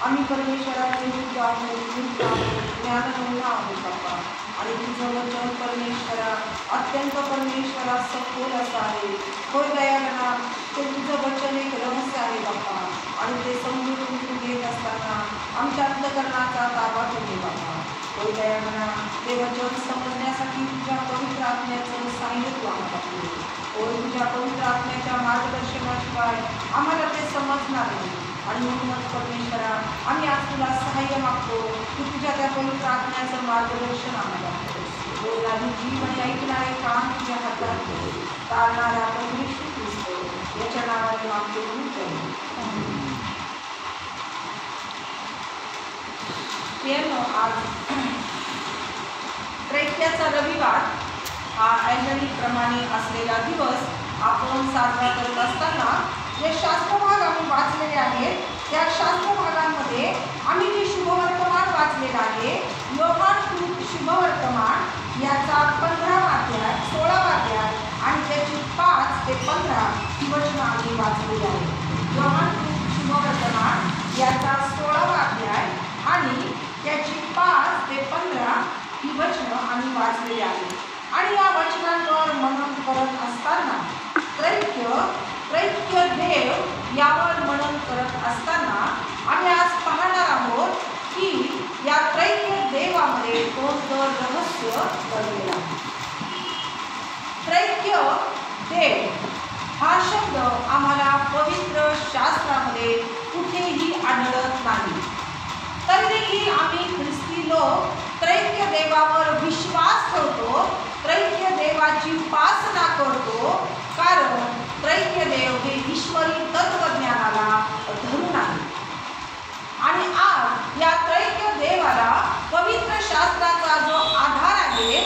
आम्ही परमेश्वराचे विरुद्ध ज्ञान नमुना आहोत बाप्पा. आणि तुझं वचन परमेश्वरा अत्यंत परमेश्वरा सखोल असं आहे. होय दयागणा, ते तुझं वचन एक रहस्य आहे बाप्पा. आणि ते समजून घेत असताना आमच्या अंतकरणाचा ताबा ठेवले बाप्पा. होय दयागणा, ते वचन समजण्यासाठी तुझ्या पवित्र आत्म्याचं साहित्य आम्हाला पुढे. होय, तुझ्या पवित्र आत्म्याच्या मार्गदर्शनाशिवाय आम्हाला ते समजणार नाही. आणि म्हणूनच परमेश्वरा, आम्ही आज तुला सहाय्य मागतो की तुझ्या त्या पवित्र आत्म्याचं मार्गदर्शन आम्हाला होय. आणि जीव आणि ऐकणारे काम तुझ्या हातात ठेव. तारणारा परमेश्वर ख्रिस्त याच्या नावाने मागतो. आज त्रैत्याचा रविवार हा प्रमाणे असलेला दिवस आपण साजरा करत असताना जे शास्त्रभाग आम्ही वाचलेले आहेत त्या शास्त्रभागांमध्ये आम्ही जे शुभवर्तमान वाचलेलं आहे, योहान शुभवर्तमान याचा 15वा अध्याय, 16वा अध्याय आणि त्याची 5 ते 15 ही वचनं आम्ही वाचलेली आहेत. योहान शुभवर्तमान याचा 16वा अध्याय आणि त्याची 5 ते 15 ही वचनं आम्ही वाचलेली आहेत. आणि या वचनांवर मनन करत असताना त्रैक्य देव यावर मनन करत असताना आम्ही आज पाहणार आहोत की या त्रैक्य देवामध्ये कोणतं रहस्य दडलेलं आहे. त्रैक्य देव हा शब्द आम्हाला पवित्र शास्त्रामध्ये कुठेही आढळत नाही. तरीदेखील आम्ही ख्रिस्ती लोक त्रैक्य देवावर विश्वास ठेवतो, त्रैक्य देवाची उपासना करतो, कारण त्रैक्य देव हे ईश्वरी तत्वज्ञानाला धरून आहे. आणि आज या त्रैक्य देवाला पवित्र शास्त्राचा जो आधार आहे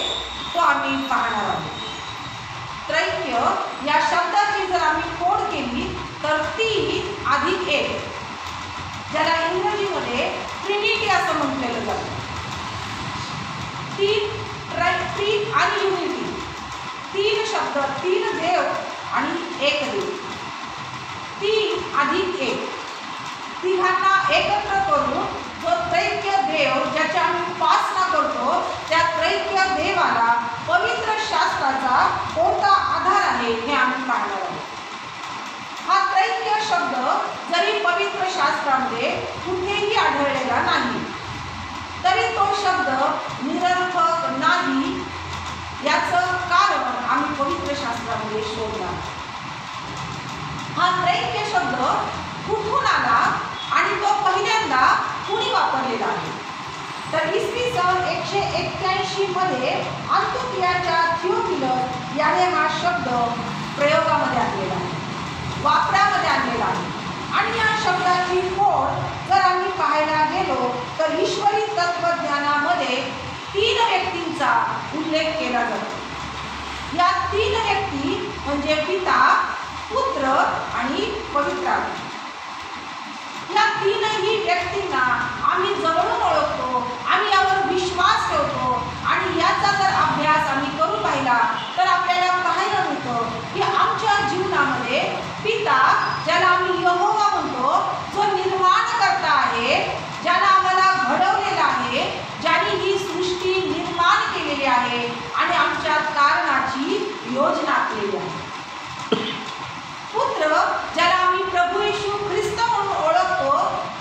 तो आम्ही पाहणार आहोत. त्रैक्य या शब्दाची जर आम्ही फोड केली तर 3 अधिक 1, ज्याला इंग्रजीमध्ये ट्रिनिटी असं म्हटलेलं जातं. 3 आणि युनिटी, 3 शब्द, 3 देव आणि 1 देव, 3 अधिक 1, तिघांना एकत्र करून जो त्रैक्य देव ज्याची आम्ही उपासना करतो त्या त्रैक्य देवाला पवित्र शास्त्राचा कोणता आधार आहे हे आम्ही पाहणार आहोत. हा त्रैक्य शब्द जरी पवित्र शास्त्रामध्ये कुठेही आढळलेला नाही तरी तो शब्द निरर्थक नाही याचं कारण आम्ही पवित्र शास्त्रामध्ये शोधला. हा त्रैक्य शब्द कुठून आला आणि तो पहिल्यांदा कुणी वापरलेला आहे तर इसवी सन 181 मध्ये अंतोकियाच्या थिओफिलस याने हा शब्द प्रयोगामध्ये आणलेला आहे, वापरामध्ये आणलेला आहे. आणि या शब्दाची फोड जर आम्ही पाहायला गेलो तर ईश्वरी तत्वज्ञानामध्ये 3 व्यक्तींचा उल्लेख केला जातो. या 3 व्यक्ती म्हणजे पिता, पुत्र आणि पवित्र आत्मा. या 3ही व्यक्तींना आम्ही जवळून ओळखतो, आम्ही यावर विश्वास ठेवतो आणि याचा जर अभ्यास आम्ही करून पाहिला तर आपल्याला पाहायला मिळतं की आमच्या जीवनामध्ये पिता, ज्याला आम्ही यहोवा म्हणतो, जो निर्माणकर्ता आहे, ज्याला आम्हाला घडवलेला आहे, ज्याने ही सृष्टी निर्माण केलेली आहे आणि आमच्या कारणाची योजना केली आहे. पुत्र, ज्याला आम्ही प्रभू येशू ख्रिस्त म्हणून ओळखतो,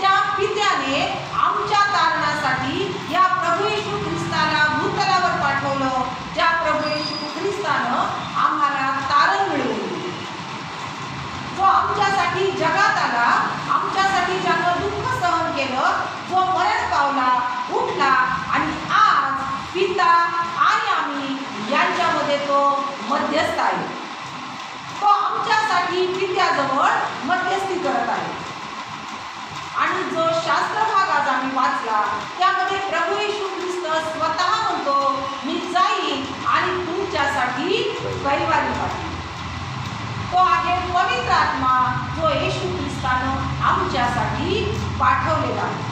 त्या पित्याने आमच्या तारणासाठी या प्रभू येशू ख्रिस्ताला भूतलावर पाठवलं, ज्या प्रभू येशू ख्रिस्तानं आम्हाला तारण मिळवली, जो आमच्यासाठी जगात आला, आमच्यासाठी ज्यानं दुःख सहन केलं, जो मरण पावला, उठला आणि आज पिता आणि आम्ही यांच्यामध्ये तो मध्यस्थ आहे. तो आमच्यासाठी पित्याजवळ मध्यस्थी करत आहे. आणि जो शास्त्रभाग आज आम्ही वाचला त्यामध्ये प्रभू येशू ख्रिस्त स्वतः म्हणतो, मी जाईन आणि तुमच्यासाठी कैवारी पाठवीन. तो आहे पवित्र आत्मा, जो येशू ख्रिस्तानं आमच्यासाठी पाठवलेला आहे.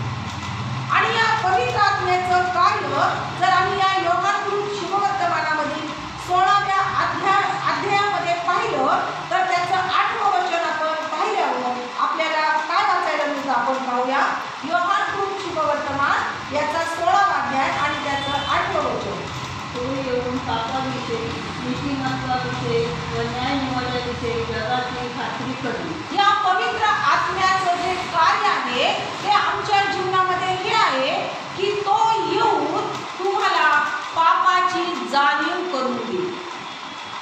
आणि या पवित्र आत्म्याचं कार्य जर आम्ही या योहान शुभवर्तमानामधील 16व्या अध्यायामध्ये पाहिलं तर त्याचं 8वं वचन आपण पाहिल्यावर आपल्याला काय वाचायला मिळतं आपण पाहूया. योहान निवाड्याविषयी व न्याय निवाड्याविषयी जगाची खात्री करणे. या पवित्र आत्म्याचं जे कार्य आहे ते आमच्या जीवनामध्ये हे आहे की तो येऊन तुम्हाला पापाची जाणीव करून देईल.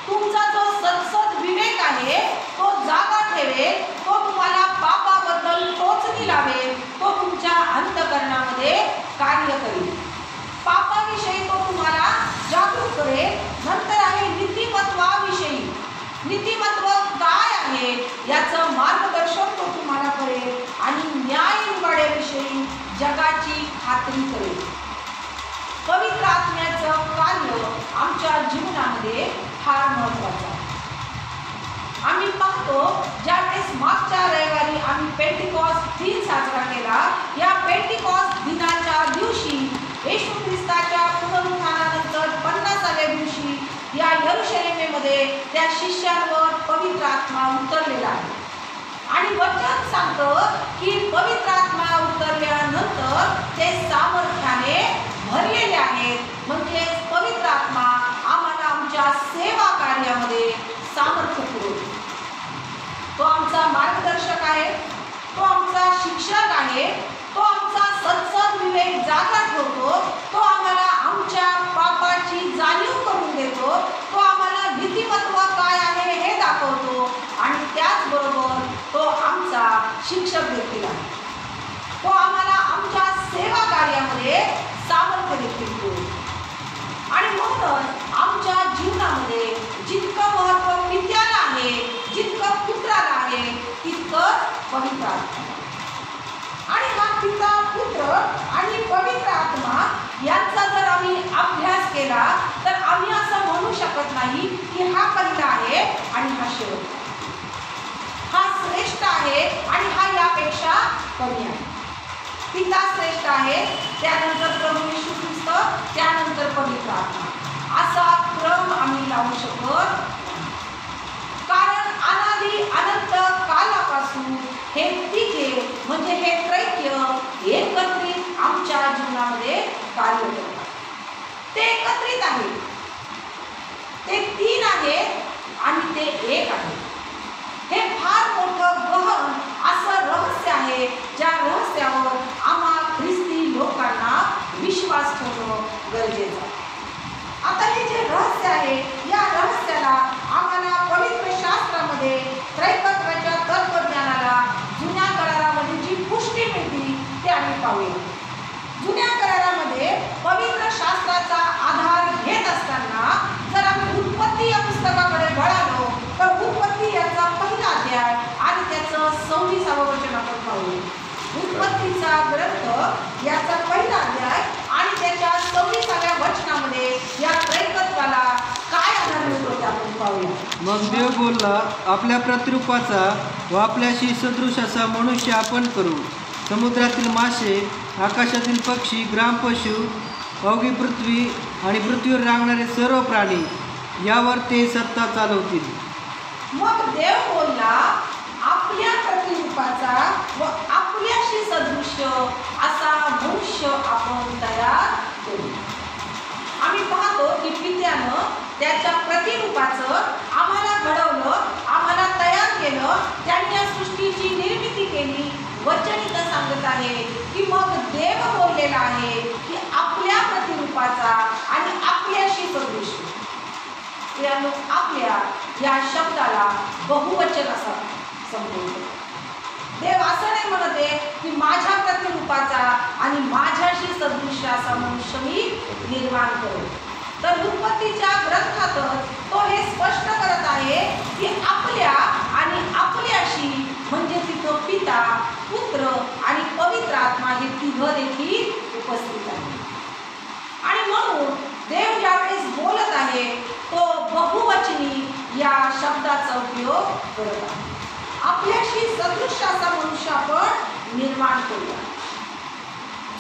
तुमचा जो सत्सद विवेक आहे तो जागा ठेवेल, तो तुम्हाला पापाबद्दल टोचणी लावेल, तो तुमच्या अंतःकरणामध्ये कार्य करेल. पापाविषयी तो तुम्हाला जागरूक करेल. नंतर आहे नीतिमत्वाविषयी. नीतिमत्व काय आहे याचं मार्गदर्शन तो तुम्हाला करेल आणि न्याय निवाड्याविषयी जगाची खात्री करेल. पवित्र आत्म्याचं कार्य आमच्या जीवनामध्ये फार महत्त्वाचं आहे. आम्ही पाहतो ज्यावेळेस मागच्या रविवारी आम्ही पेंटिकॉस्ट दिन साजरा केला. या पेंटिकॉस्ट दिनाच्या दिवशी येशू ख्रिस्ताच्या पुनरुत्थानानंतर 50व्या दिवशी या यरूशलेमेमध्ये त्या शिष्यांवर पवित्र आत्मा उतरलेला आहे. आणि वचन सांगतं की पवित्र आत्मा उतरल्यानंतर ते सामर्थ्याने भरलेले आहेत. म्हणजे पवित्र आत्मा आम्हाला आमच्या सेवा कार्यामध्ये सामर्थ्य पुरवतो. तो आमचा मार्गदर्शक आहे, तो आमचा शिक्षक आहे, तो आमचा सत्सद विवेक जागा ठेवतो, तो आम्हाला आमच्या पापाची जाणीव करून देतो, तो आम्हाला नीतिमत्व काय आहे हे दाखवतो आणि त्याचबरोबर तो आमचा शिक्षक देखील आहे. तो आम्हाला आमच्या सेवा कार्यामध्ये सामर्थ्य देखील पुरवतो. आणि म्हणून आमच्या जीवनामध्ये जितकं महत्त्व पित्याला आहे, जितकं पुत्राला आहे, तितकंच पवित्र आत्मा. आणि हा पिता, पुत्र आणि पवित्र आत्मा यांचा जर आम्ही अभ्यास केला तर आम्ही असं म्हणू शकत नाही की हा पहिला आहे आणि हा शेवट, हा श्रेष्ठ आहे आणि हा यापेक्षा कमी आहे. पिता श्रेष्ठ आहे, त्यानंतर प्रभू येशू ख्रिस्त, त्यानंतर पवित्र आत्मा, असा क्रम आम्ही लावू शकत. कारण अनादी अनंत कालापासून हे तिघे म्हणजे हे त्रैक्य एकत्रित आमच्या जीवनामध्ये कार्य करतात. ते एकत्रित आहेत, ते तीन आहेत आणि ते एक आहे. हे फार मोठं गहन असं रहस्य आहे, ज्या रहस्यावर आम्हा ख्रिस्ती लोकांना विश्वास ठेवणं गरजेचं आहे. आता हे जे रहस्य आहे या रहस्याला आम्हाला पवित्र शास्त्रामध्ये त्रैकत्वाच्या तत्वज्ञानाला जुन्या करारामध्ये जी पुष्टी मिळते ते आम्ही पाहूया. जुन्या करारामध्ये पवित्र शास्त्राचा आधार घेत असताना जर आम्ही उत्पत्ती या पुस्तकाकडे वळालो तर उत्पत्ती याचा पहिला अध्याय आणि त्याचं 26वं वचन आपण पाहूया. उत्पत्तीचा ग्रंथ याचा पहिला अध्याय आणि त्याच्या 26व्या वचनामध्ये या त्रैकत्वाला काय आधार मिळतो ते आपण पाहूया. मग देव बोलला, आपल्या प्रतिरूपाचा व आपल्याशी सदृश असा मनुष्य आपण करू. समुद्रातील मासे, आकाशातील पक्षी, ग्रामपशु, अवघी पृथ्वी आणि पृथ्वीवर रांगणारे सर्व प्राणी यावर ते सत्ता चालवतील. मग देव बोलला, आपल्या प्रतिरूपाचा व आपल्याशी सदृश असा मनुष्य आपण तयार करू. आम्ही पाहतो की पित्यानं त्याच्या प्रतिरूपाचं आम्हाला घडवलं, आम्हाला तयार केलं, त्यांनी या सृष्टीची निर्मिती केली. वचन इथं सांगत आहे की मग देव बोललेला आहे की आपल्या प्रतिरूपाचा आणि आपल्याशी सदृश. आपल्या या शब्दाला बहुवचन असा संबोधतो. देव असं नाही म्हणते की माझ्या प्रतिरूपाचा आणि माझ्याशी सदृश असा मनुष्य मी निर्माण करू. तर उत्पत्तीच्या ग्रंथातच तो हे स्पष्ट करत आहे की आपल्या आणि आपल्याशी म्हणजे तिथं पिता, पुत्र आणि पवित्र आत्मा हे तिघं देखील उपस्थित आहे. आणि म्हणून देव ज्यावेळेस बोलत आहे तो बहुवचनी या शब्दाचा उपयोग करत आहे. आपल्याशी सदृश असा मनुष्य आपण निर्माण करूया.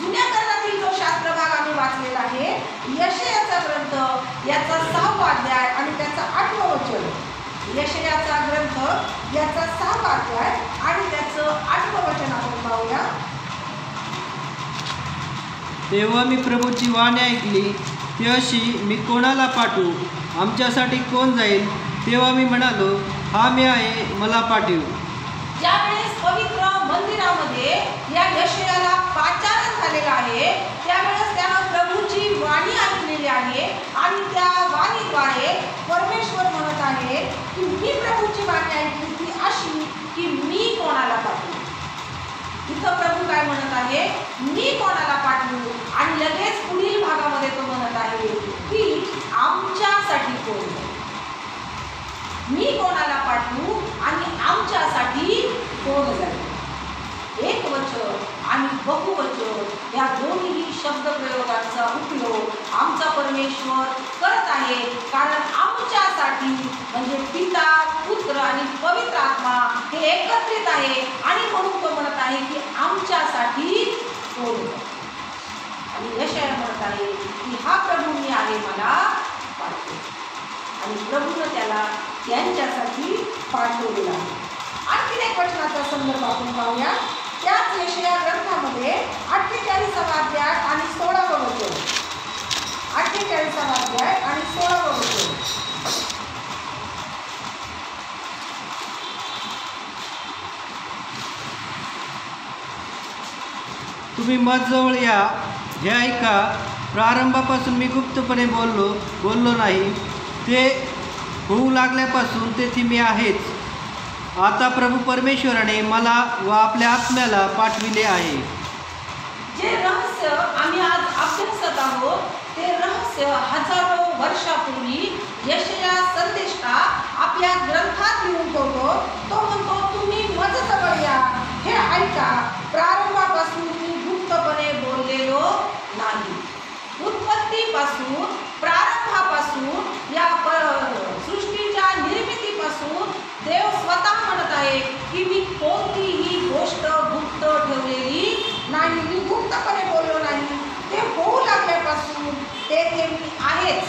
जुन्या करारातील जो शास्त्र भाग आम्ही वाचलेला आहे यशयाचा ग्रंथ याचा 6वा अध्याय आणि त्याचा 8वं वचन. यशयाचा ग्रंथ याचा 6वा अध्याय आणि त्याचं 8वं वचन आपण पाहूया. तेव्हा मी प्रभूची वाणी ऐकली, ती अशी, मी कोणाला पाठवू, आमच्यासाठी कोण जाईल. तेव्हा मी म्हणालो, हा मी आहे, मला पाठव. ज्यावेळेस पवित्र मंदिरामध्ये या यशायाला पाचारण झालेला आहे, त्यावेळेस त्यानं प्रभूची वाणी ऐकलेली आहे आणि त्या वाणीद्वारे परमेश्वर म्हणत आहे की मी प्रभूची वाणी ऐकली ती अशी की मी कोणाला पाठवू. इथं प्रभू काय म्हणत आहे, मी कोणाला पाठवू. आणि लगेच पुढील भागामध्ये तो म्हणत आहे की आमच्यासाठी कोण जाईल. मी कोणाला पाठवू आणि आमच्यासाठी कोण जाईल. एक वचन आणि बहुवचन या दोन्ही शब्दप्रयोगांचा उपयोग आमचा परमेश्वर करत आहे, कारण आमच्यासाठी म्हणजे पिता, पुत्र आणि पवित्र आत्मा हे एकत्रित आहे. आणि म्हणून तो म्हणत आहे की आमच्यासाठी कोण जाईल. आणि यशाया म्हणत आहे की हा प्रभू मी आहे, मला पाठव. आणि प्रभूनं त्याला त्यांच्यासाठी पाठवलेला आहे. आणखीन एक वचनाचा संदर्भ आपण पाहूया. त्याच यशाया ग्रंथामध्ये 48 अध्याय आणि 16 वचन. 48 अध्याय आणि 16 वचन. तुम्ही माझजवळ या, हे ऐका. प्रारंभापासून मी गुप्तपणे बोललो नाही. ते होऊ लागल्यापासून तेथे मी आहेच. आता प्रभू परमेश्वराने मला व आपल्या आत्म्याला पाठविले आहे. जे रहस्य आम्ही आज अभ्यासत आहोत ते रहस्य हजारो वर्षापूर्वी यशाया संदेष्टा आपल्या ग्रंथात लिहून ठेवतो. तो म्हणतो तुम्ही माझजवळ या, हे ऐका. प्रारंभापासून मी गुप्तपणे बोललेलो नाही. उत्पत्तीपासून, प्रारंभापासून, या सृष्टीच्या निर्मितीपासून देव स्वतः म्हणत आहे की मी कोणतीही गोष्ट गुप्त ठेवलेली नाही. मी गुप्तपणे बोललो नाही. ते होऊ लागल्यापासून तेथे मी आहेच.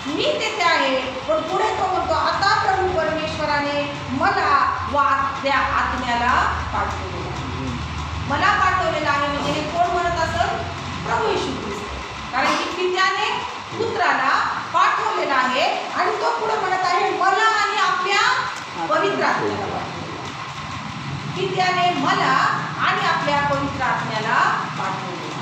मी तेथे आहे. पण पुढे तो म्हणतो आता प्रभू परमेश्वराने मला व त्या आत्म्याला पाठवलेला आहे. मला पाठवलेला आहे म्हणजे हे कोण म्हणत असेल? प्रभू येशू ख्रिस्त. कारण की पित्याने पुत्राला पाठवलेला आहे आणि तो पुढे म्हणत आहे मला आणि आपल्या पवित्र आत्म्याला पाठवलेला. पित्याने मला आणि आपल्या पवित्र आत्म्याला पाठवलेला.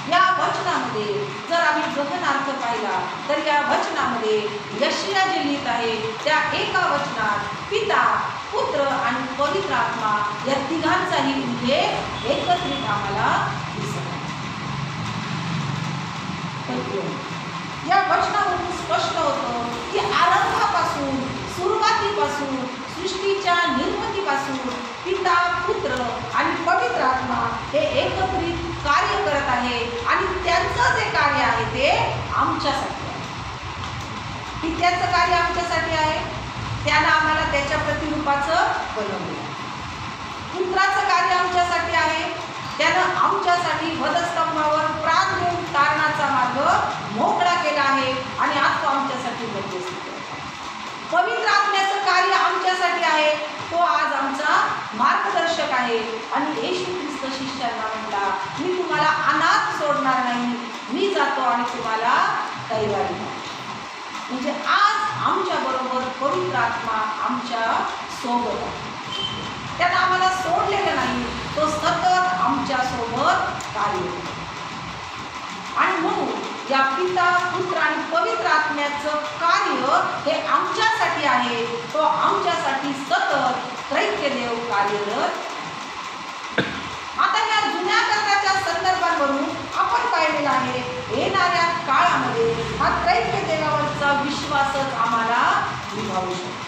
या वचनामध्ये जर आम्ही गहन अर्थ पाहिला तर या वचनामध्ये यशाया जे लिहित आहे त्या एका वचनात पिता, पुत्र आणि पवित्र आत्मा या तिघांचाही उल्लेख एकत्रित आम्हाला दिसत आहे. या वचनावरून स्पष्ट होतं की आरंभापासून, सुरुवातीपासून, सृष्टीच्या निर्मितीपासून पिता, पुत्र आणि पवित्र आत्मा हे एकत्रित कार्य करत आहे आणि त्यांचं जे कार्य आहे ते आमच्यासाठी आहे. पित्याचं कार्य आमच्यासाठी आहे, त्यानं आम्हाला त्याच्या प्रतिरूपाचं बनवलं. पुत्राचं कार्य आमच्यासाठी आहे, त्यानं आमच्यासाठी वधस्तंभावर प्राण देऊन तारणाचा मार्ग मोकळा केला आहे आणि आज तो आमच्यासाठी मध्यस्थी करतो. पवित्र आत्म्याचं कार्य आमच्यासाठी आहे, तो आज आमचा मार्गदर्शक आहे. आणि येशू ख्रिस्त शिष्यांना म्हणला मी तुम्हाला अनाथ सोडणार नाही, मी जातो आणि तुम्हाला कैवारी देतो. म्हणजे आज आमच्या बरोबर पवित्र आत्मा आमच्या सोबत आहे. त्यानं आम्हाला सोडलेलं नाही, तो सतत आमच्या सोबत कार्य करतो. आणि म्हणून या पिता, पुत्र आणि पवित्र आत्म्याचं कार्य हे आमच्यासाठी आहे. तो आमच्यासाठी सतत त्रैक्य देव कार्यरत. आता या जुन्या कराराच्या संदर्भांवरून आपण पाहिलेलं आहे येणाऱ्या काळामध्ये हा त्रैक्य देवावरचा विश्वासच आम्हाला निभावू शकतो.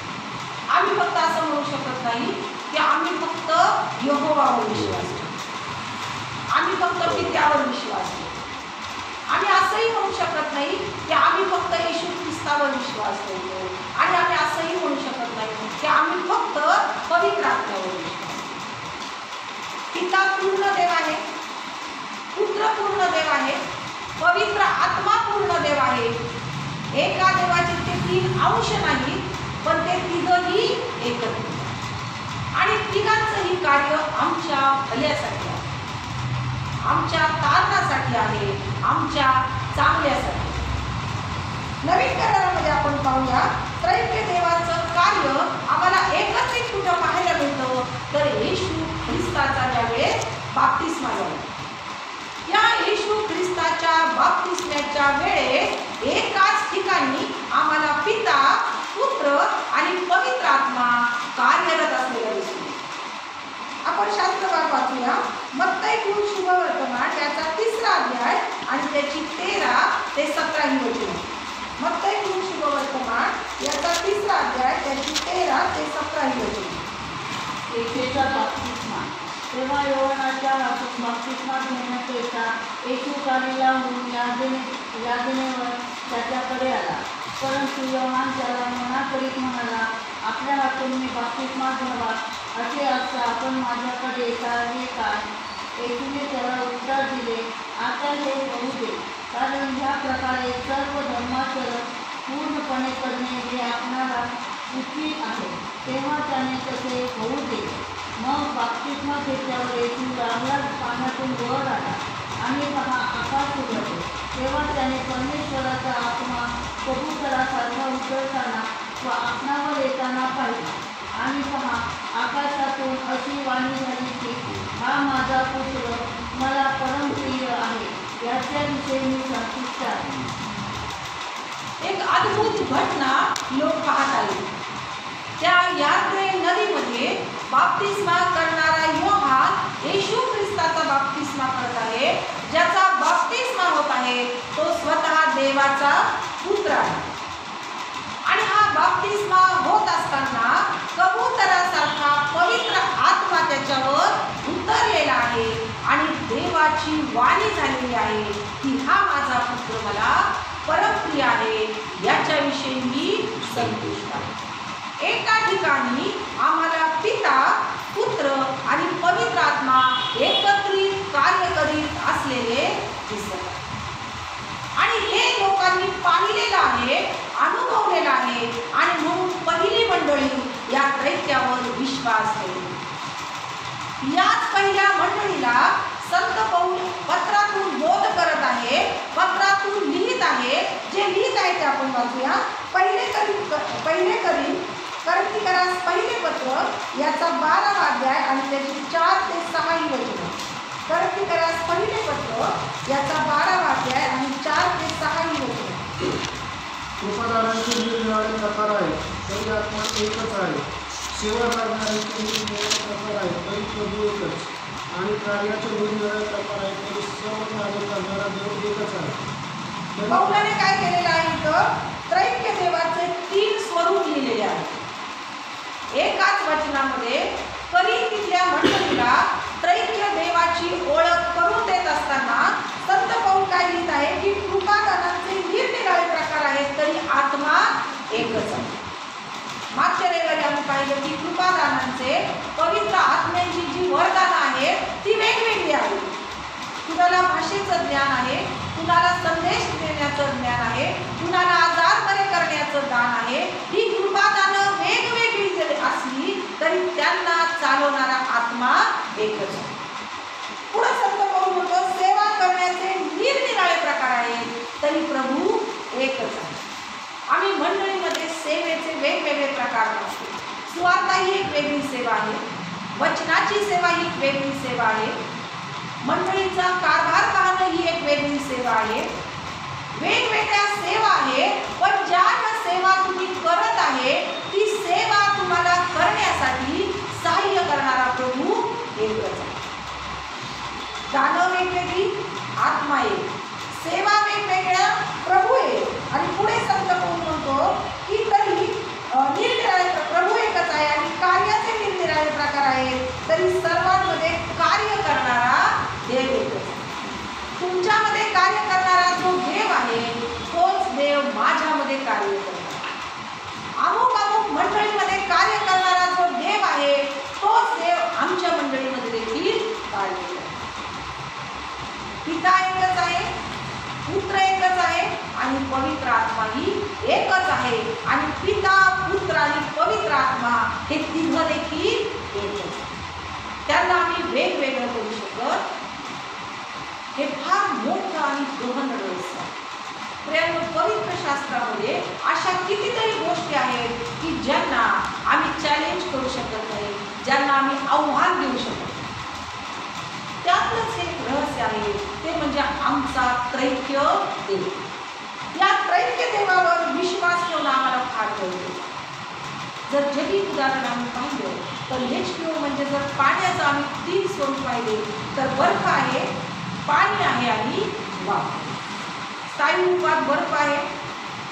आम्ही फक्त असं म्हणू शकत नाही की आम्ही फक्त यहोवावर विश्वास ठेवतो, आम्ही फक्त पित्यावर विश्वास ठेवतो. आम्ही असंही म्हणू शकत नाही की आम्ही फक्त येशू ख्रिस्तावर विश्वास ठेवतो. आणि आम्ही असंही म्हणू शकत नाही की आम्ही फक्त पवित्र आत्म्यावर विश्वास ठेवतो. पिता पूर्ण देव आहे, पुत्र पूर्ण देव आहे, पवित्र आत्मा पूर्ण देव आहे. एका देवाचे ते 3 अंश नाहीत, पण ते तिघही एकत्रित. आणि तिघांचंही कार्य आमच्या भल्यासाठी आहे, आमच्या तारणासाठी आहे, आमच्या चांगल्यासाठी. नवीन करारामध्ये आपण पाहूया त्रैक्य देवाचं कार्य आम्हाला एकत्रित कुठं पाहायला मिळतं तर येशू ख्रिस्ताचा ज्यावेळेस बाप्तिस्मा झाला, या येशू ख्रिस्ताच्या बाप्तिस्म्याच्या वेळेस एकाच ठिकाणी आम्हाला पिता, पुत्र आणि पवित्र आत्मा कार्यरत असलेला दिसतो. आपण शास्त्रभाग वाचूया. मत्तई शुभवर्तमान याचा 3रा अध्याय आणि त्याची 13 ते 17 ही वचने. मत्तई शुभवर्तमान याचा 3रा अध्याय त्याची 13 ते 17 ही वचने. येशूचा बाप्तिस्मा. तेव्हा योहानाच्या बाप्तिस्मा घेण्याकरिता येशू गलिलाहून यार्देनेवर त्याच्याकडे आला. परंतु योहान त्याला मनाकरीत म्हणाला, आपल्या हातून मी बाप्तिस्मा घ्यावा असे असता आपण माझ्याकडे येता हे काय? येशूने त्याला उत्तर दिले, आता हे होऊ दे, कारण ह्या प्रकारे सर्व धर्माचरण पूर्णपणे करणे हे आपणाला उचित आहे. तेव्हा त्याने तसे होऊ दे. मग बाप्तिस्मा घेतल्यावर येशू रांगला पाण्यातून वर आला आणि पहा आकाश उघडले. तेव्हा त्याने परमेश्वराचा आत्मा कबूतरासारखा उतरताना व आपणावर येताना पाहिला. आणि पहा आकाशातून अशी वाणी झाली की, हा माझा पुत्र मला परमप्रिय आहे, याच्याविषयी मी संतुष्ट आहे. एक अद्भुत घटना लोक पाहत आले. त्या यार्देन नदीमध्ये बाप्तिस्मा करणारा योहान येशू ख्रिस्ताचा बाप्तिस्मा करत आहे. ज्याचा बाप्तिस्मा होत आहे तो स्वतः देवाचा पुत्र आहे. आणि हा बाप्तिस्मा होत असताना कबूतरासारखा पवित्र आत्मा त्याच्यावर उतरलेला आहे आणि देवाची वाणी झालेली आहे की, हा माझा पुत्र मला परमप्रिय आहे, याच्याविषयी मी संतुष्ट आहे. एका ठिकाणी आम्हाला पिता, पुत्र आणि पवित्र आत्मा एकत्रित कार्य करीत असलेले दिसत आहे. आणि हे लोकांनी पाहिलेलं आहे, अनुभवलेलं आहे आणि म्हणून पहिली मंडळी या त्रैक्यावर विश्वास ठेवली. याच पहिल्या मंडळीला संत पौल पत्रातून बोध करत आहे, पत्रातून लिहित आहे. जे लिहित आहे ते आपण वाचूया. करंथीकरास पहिले पत्र याचा 12वा अध्याय आणि त्याची 4 ते 6 ही वचने. करंथीकरास पहिले पत्र याचा 12वा अध्याय आणि 4 ते 6 ही वचने. कृपादानांचे निरनिराळे प्रकार आहेत, तरी आत्मा एकच आहे. सेवा करणाऱ्यांचे निरनिराळे प्रकार आहेत, तरी प्रभू एकच. आणि कार्याचे निरनिराळे प्रकार आहेत, तरी सर्व कार्य करणारा देव एकच आहे. पौलाने काय केलेलं आहे इथं? त्रैक्य देवाचे 3 स्वरूप लिहिलेले आहेत. एकाच वचनामध्ये करिंथीतल्या मंडळीला त्रैक्य देवाची ओळख करून देत असताना संत पौल काय लिहित आहे की, कृपादानांचे निरनिराळे प्रकार आहेत, तरी आत्मा एकच आहे. मागच्या रविवारी आम्ही पाहिलं की कृपादानांचे पवित्र आत्म्याची जी वरदानं आहेत ती वेगवेगळी आहेत. कुणाला भाषेचं ज्ञान आहे, कुणाला संदेश देण्याचं ज्ञान आहे, कुणाला आजार बरे करण्याचं दान आहे. ही कृपादानं वेगवेगळी जरी असली तरी त्यांना चालवणारा आत्मा एकच आहे. पुढे संत पौल म्हणतो, सेवा करण्याचे निरनिराळे प्रकार आहेत, तरी प्रभू एकच आहे. आम्ही मंडळीमध्ये सेवेचे वेगवेगळे प्रकार पाहतो. सुवार्ता ही एक वेगळी सेवा आहे, वचनाची सेवा ही एक वेगळी सेवा आहे, मंडळीचा कारभार पाहणं ही एक वेगळी सेवा आहे. वेगवेगळ्या सेवा आहे, पण ज्या सेवा तुम्ही करत आहे ती सेवा तुम्हाला करण्यासाठी सहाय्य करणारा प्रभू एकच आहे. दानं वेगवेगळी, आत्मा एक, सेवा वेगवेगळ्या, प्रभू एक. आणि पुढे संत पौल म्हणतो की तरी निरनिराळे प्रभू एकच आहे आणि कार्याचे निरनिराळे प्रकार आहेत, तरी सर्वांमध्ये कार्य करणारा देव एकच आहे. तुमच्यामध्ये कार्य करणारा जो देव आहे तोच देव माझ्यामध्ये कार्य करतो. अमुक अमुक मंडळीमध्ये कार्य करणारा जो देव आहे तोच देव आमच्या मंडळीमध्ये देखील कार्य करतो. पिता एकच आहे, पुत्र एकच आहे आणि पवित्र आत्मा ही एकच आहे. आणि पिता, पुत्र आणि पवित्र आत्मा हे तिघं देखील एकच. त्यांना आम्ही वेगवेगळं करू शकत. हे फार मोठं आणि गहन रहस्य आहे. प्रियांनो, पवित्र शास्त्रामध्ये अशा कितीतरी गोष्टी आहेत की ज्यांना आम्ही चॅलेंज करू शकत नाही, ज्यांना आम्ही आव्हान देऊ शकत नाही. त्यातलंच एक रहस्य आहे, ते म्हणजे आमचा त्रैक्य देव. या त्रैक्य देवावर विश्वास ठेवणं आम्हाला फार गरजेचं आहे. जर जगी उदाहरण आम्ही पाहिलं तर H2O म्हणजे जर पाण्याचं आम्ही 3 स्वरूप पाहिले तर बर्फ आहे, पाणी आहे आणि वाफ. स्थायू रूपात बर्फ आहे,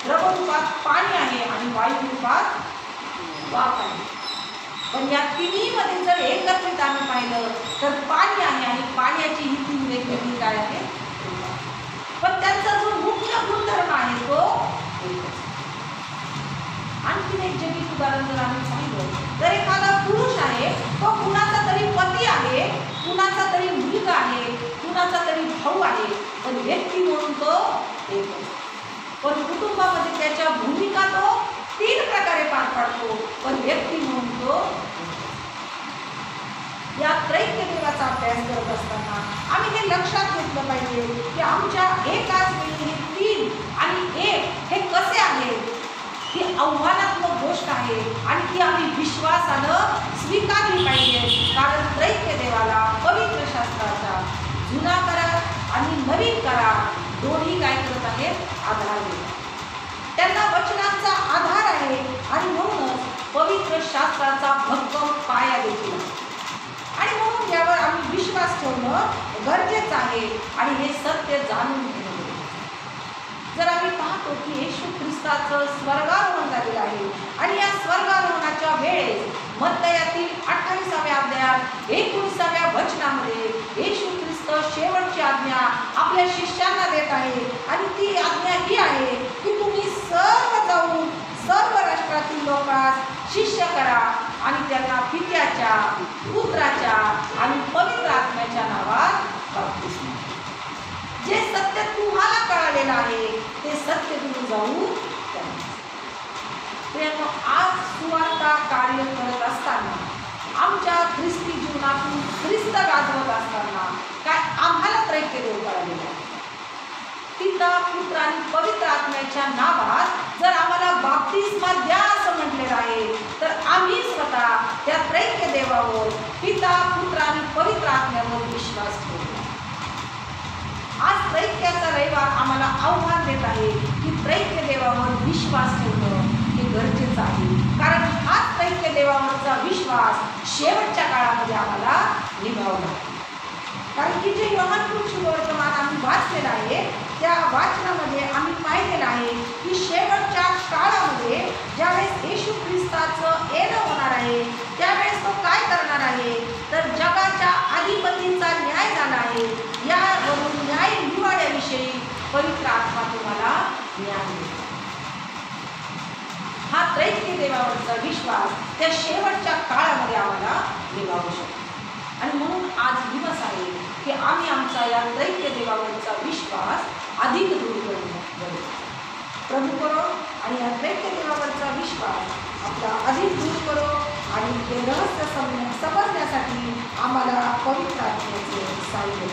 द्रव रूपात पाणी आहे आणि वायू रूपात वाफ आहे. पण या तिन्हीमध्ये जर एकत्रित आम्ही पाहिलं तर पाणी आहे आणि पाण्याची ही 3 वेगवेगळी काय आहे, पण त्यांचा जो मुख्य गुणधर्म आहे तो एकच. आणखीन एक जगित उदाहरण जर आम्ही पाहिलं तर एखादा पुरुष आहे, तो कुणाचा तरी पती आहे, कुणाचा तरी मुलगा आहे, कुणाचा तरी भाऊ आहे, पण व्यक्ती म्हणून तो एकच. पण कुटुंबामध्ये त्याच्या भूमिका तो 3 प्रकारे पार पाडतो, पण व्यक्ती म्हणून तो या त्रैक्य देवाचा अभ्यास करत असताना आम्ही हे लक्षात घेतलं पाहिजे की आमच्या एकाच वेळी हे 3 आणि 1 हे कसे आहेत. ही आव्हानात्मक गोष्ट आहे आणि ती आम्ही विश्वासानं स्वीकारली पाहिजे. कारण त्रैक्य देवाला पवित्र शास्त्राचा जुना करार आणि नवीन करार दोन्ही काय करत आहेत, आधार देतात. त्यांना वचनांचा आधार आहे आणि म्हणूनच पवित्र शास्त्राचा भक्कम पाया देखील आहे. आणि म्हणून यावर आम्ही विश्वास ठेवणं गरजेचं आहे आणि हे सत्य जाणून घेणं. जर आम्ही पाहतो की येशू ख्रिस्ताचं स्वर्गारोहण झालेलं आहे आणि या स्वर्गारोहणाच्या वेळेस मत्तयातील 28व्या अध्यायात 19व्या वचनामध्ये येशू ख्रिस्त शेवटची आज्ञा आपल्या शिष्यांना देत आहे आणि ती आज्ञा ही आहे की तुम्ही सर्व जाऊन सर्व राष्ट्रातील लोकांस शिष्य करा आणि त्यांना पित्याच्या, पुत्राच्या आणि पवित्र आत्म्याच्या नावात बाप्तिस्मा. जे सत्य तुम्हाला कळालेलं आहे ते सत्य तुम्ही जाऊन प्रियांनो, आज सुवार्ता कार्य करत असताना आमच्या ख्रिस्ती जीवनातून ख्रिस्त गाजवत असताना काय आम्हाला त्रैक्य देव कळालेलं आहे. पिता, पुत्र आणि पवित्र आत्म्याच्या नावात जर आम्हाला बाप्तिस्मा द्या असं म्हटलेलं आहे तर आम्ही स्वतः त्या त्रैक्य देवावर, पिता, पुत्र आणि पवित्र आत्म्यावर विश्वास ठेवतो. आज त्रैक्याचा रविवार आम्हाला आव्हान देत आहे की त्रैक्य देवावर विश्वास ठेवणं हे गरजेचं आहे. कारण हा त्रैक्य देवावरचा विश्वास शेवटच्या काळामध्ये आम्हाला निभावला. कारण की जे योहान वर्तमान आम्ही वाचलेलं आहे त्या वाचनामध्ये आम्ही पाहिलेलं आहे की शेवटच्या काळामध्ये ज्यावेळेस येशू ख्रिस्ताचं येणं होणार आहे त्यावेळेस तो काय करणार आहे तर जगाच्या अधिपतींचा न्याय झाला आहे. यावरून न्याय निवाड्याविषयी पवित्र आत्मा तुम्हाला ज्ञान देतो. हा त्रैक्य देवावरचा विश्वास त्या शेवटच्या काळामध्ये आम्हाला निभावू शकतो. आणि म्हणून आज दिवस आहे की आम्ही आमचा या त्रैक्य देवावरचा विश्वास अधिक दृढ करू. प्रभू करो आणि या त्रैक्य देवावरचा विश्वास आपला अधिक दृढ करो आणि ते रहस्य समजण्यासाठी आम्हाला पवित्र आत्म्याचे सहाय्य